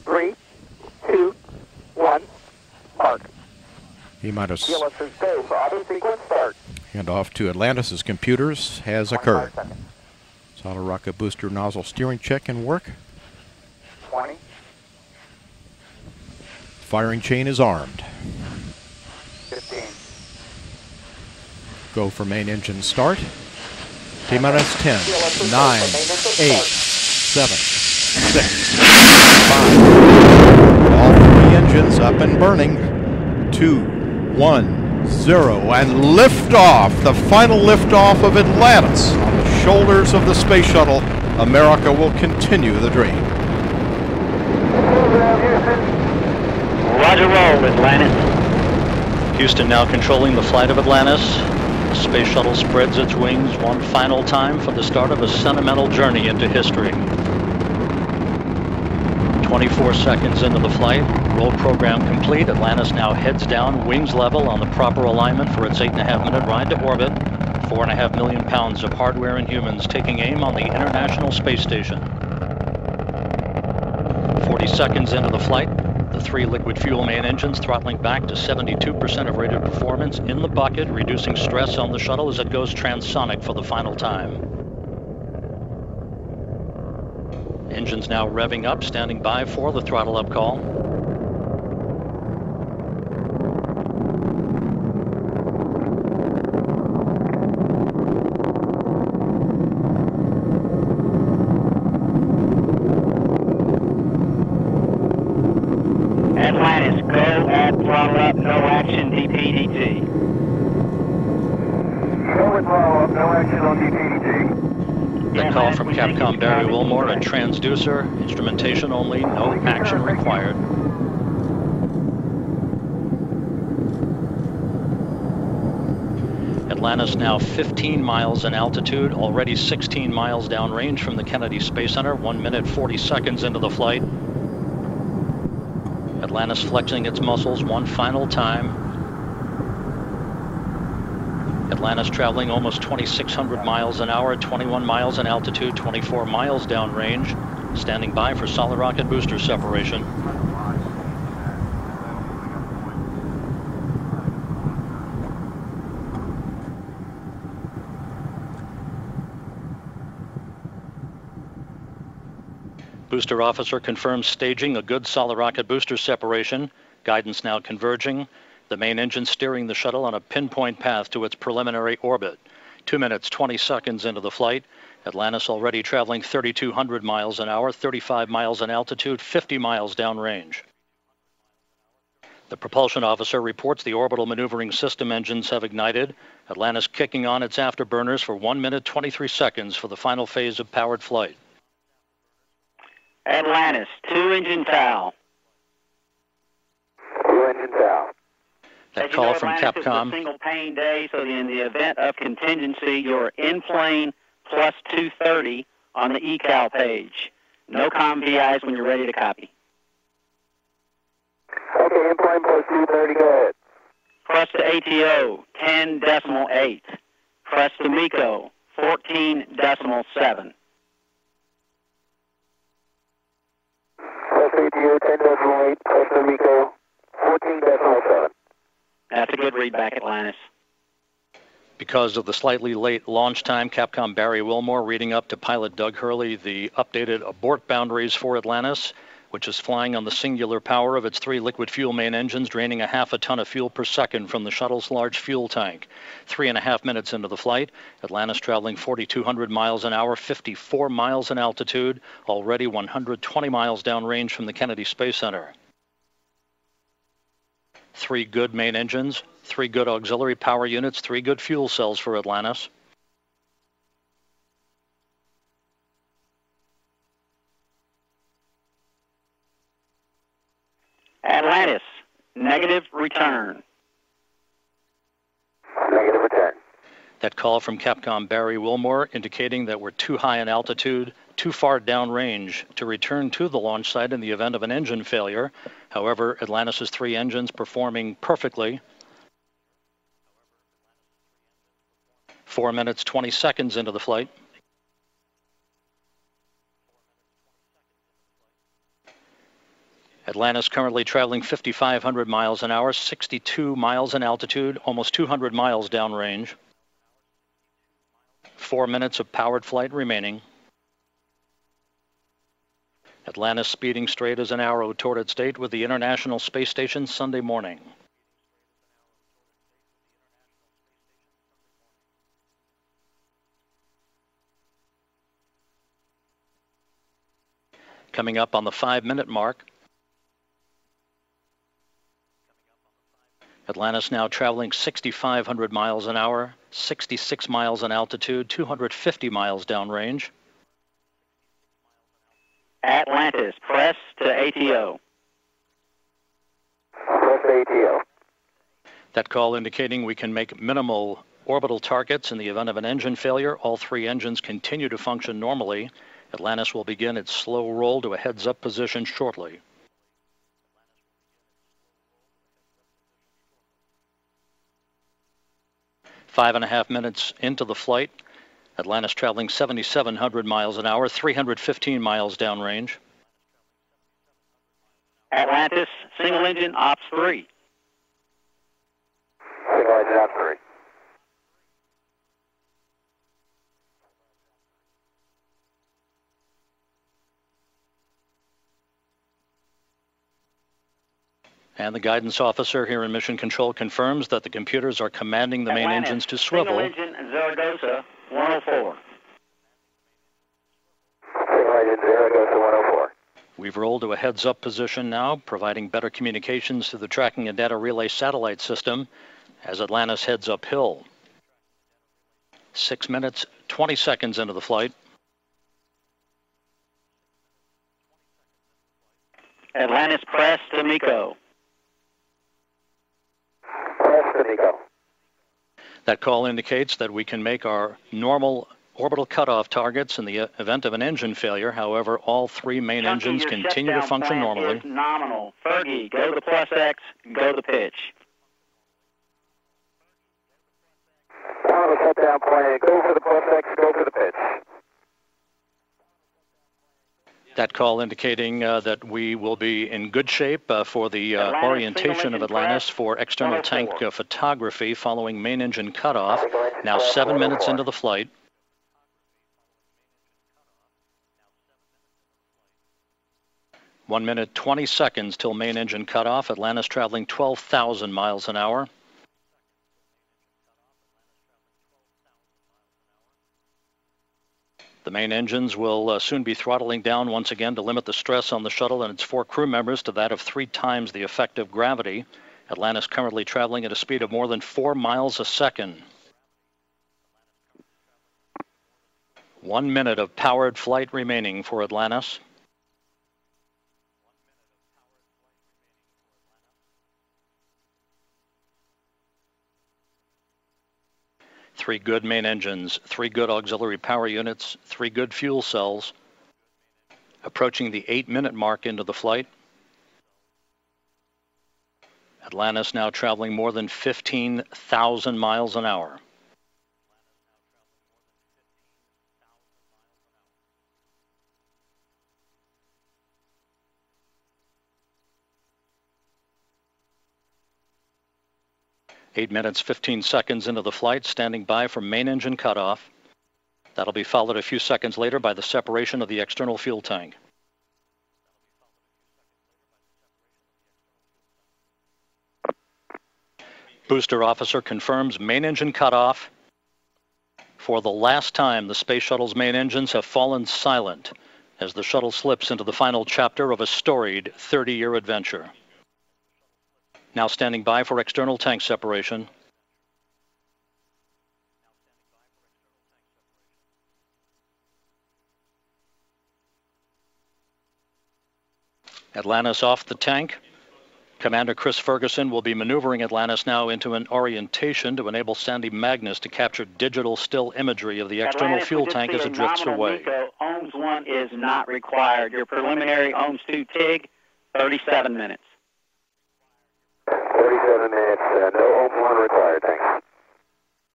3, 2, 1, mark. T-minus. TLS is go for auto sequence start. Handoff to Atlantis' computers has occurred. Solid rocket booster nozzle steering check and work. 20. Firing chain is armed. 15. Go for main engine start. T-minus 10, 9, 8, 7, 6, 5. All three engines up and burning. 2, 1, 0, and liftoff. The final liftoff of Atlantis on the shoulders of the Space Shuttle. America will continue the dream. Roger, roll, Atlantis. Houston now controlling the flight of Atlantis. The Space Shuttle spreads its wings one final time for the start of a sentimental journey into history. 24 seconds into the flight, roll program complete. Atlantis now heads down, wings level on the proper alignment for its 8.5-minute ride to orbit. 4.5 million pounds of hardware and humans taking aim on the International Space Station. 40 seconds into the flight, the three liquid fuel main engines throttling back to 72% of rated performance in the bucket, reducing stress on the shuttle as it goes transonic for the final time. Engines now revving up, standing by for the throttle up call. Atlantis, go at throttle up, no action, DPDT. Go at throttle up, no action on DPDT. The call from Capcom Barry Wilmore, a transducer, instrumentation only, no action required. Atlantis now 15 miles in altitude, already 16 miles downrange from the Kennedy Space Center, 1 minute 40 seconds into the flight. Atlantis flexing its muscles one final time. Atlantis traveling almost 2,600 miles an hour, 21 miles in altitude, 24 miles downrange, standing by for solid rocket booster separation. Booster officer confirms staging a good solid rocket booster separation. Guidance now converging. The main engine steering the shuttle on a pinpoint path to its preliminary orbit. 2 minutes, 20 seconds into the flight. Atlantis already traveling 3,200 miles an hour, 35 miles in altitude, 50 miles downrange. The propulsion officer reports the orbital maneuvering system engines have ignited. Atlantis kicking on its afterburners for 1 minute, 23 seconds for the final phase of powered flight. Atlantis, 2-engine foul. 2-engine foul. That call from Atlantis Capcom. is a single pane day, so in the event of contingency, you're in plane plus 230 on the ecal page. No comm VIs when you're ready to copy. Okay, in plane plus 230, go ahead. Press to ATO, 10.8. Press to MECO, 14.7. Press ATO, 10.8, press to MECO, 14.7. That's a good read back, Atlantis. Because of the slightly late launch time, Capcom Barry Wilmore reading up to pilot Doug Hurley the updated abort boundaries for Atlantis, which is flying on the singular power of its three liquid fuel main engines, draining 0.5 ton of fuel per second from the shuttle's large fuel tank. 3.5 minutes into the flight, Atlantis traveling 4,200 miles an hour, 54 miles in altitude, already 120 miles downrange from the Kennedy Space Center. 3 good main engines, 3 good auxiliary power units, 3 good fuel cells for Atlantis. Atlantis, negative return. Negative return. That call from Capcom Barry Wilmore indicating that we're too high in altitude, too far downrange to return to the launch site in the event of an engine failure. However, Atlantis' 3 engines performing perfectly. 4 minutes, 20 seconds into the flight. Atlantis currently traveling 5,500 miles an hour, 62 miles in altitude, almost 200 miles downrange. 4 minutes of powered flight remaining. Atlantis speeding straight as an arrow toward its date with the International Space Station Sunday morning. Coming up on the 5-minute mark. Atlantis now traveling 6,500 miles an hour, 66 miles in altitude, 250 miles downrange. Atlantis, press to ATO. Press ATO. That call indicating we can make minimal orbital targets in the event of an engine failure. All 3 engines continue to function normally. Atlantis will begin its slow roll to a heads-up position shortly. Five and a half minutes into the flight. Atlantis traveling 7,700 miles an hour, 315 miles downrange. Atlantis, single engine, ops 3. Single engine, ops 3. And the guidance officer here in Mission Control confirms that the computers are commanding the main engines to swivel. Single engine, Zaragoza, 104. Single engine, Zaragoza, 104. We've rolled to a heads-up position now, providing better communications through the tracking and data relay satellite system as Atlantis heads uphill. 6 minutes, 20 seconds into the flight. Atlantis, press to MECO. Press to MECO. That call indicates that we can make our normal orbital cutoff targets in the event of an engine failure. However, all 3 main engines continue to function normally. Is nominal. Fergie, go to plus X, go to pitch. Power shutdown plan. Go for the plus X, go for the pitch. That call indicating that we will be in good shape for the orientation of Atlantis for external tank photography following main engine cutoff. Now 7 minutes into the flight. One minute, 20 seconds till main engine cutoff. Atlantis traveling 12,000 miles an hour. The main engines will soon be throttling down once again to limit the stress on the shuttle and its 4 crew members to that of 3 times the effective gravity. Atlantis currently traveling at a speed of more than 4 miles a second. 1 minute of powered flight remaining for Atlantis. Three good main engines, 3 good auxiliary power units, 3 good fuel cells. Approaching the 8-minute mark into the flight. Atlantis now traveling more than 15,000 miles an hour. Eight minutes, 15 seconds into the flight, standing by for main engine cutoff. That'll be followed a few seconds later by the separation of the external fuel tank. Booster officer confirms main engine cutoff. For the last time, the Space Shuttle's main engines have fallen silent as the shuttle slips into the final chapter of a storied 30-year adventure. Now standing by for external tank separation. Atlantis off the tank. Commander Chris Ferguson will be maneuvering Atlantis now into an orientation to enable Sandy Magnus to capture digital still imagery of the external fuel tank as it drifts away. OMS 1 is not required. Your preliminary OMS 2 TIG, 37 minutes. 37 minutes, no OMS 1 required, thanks.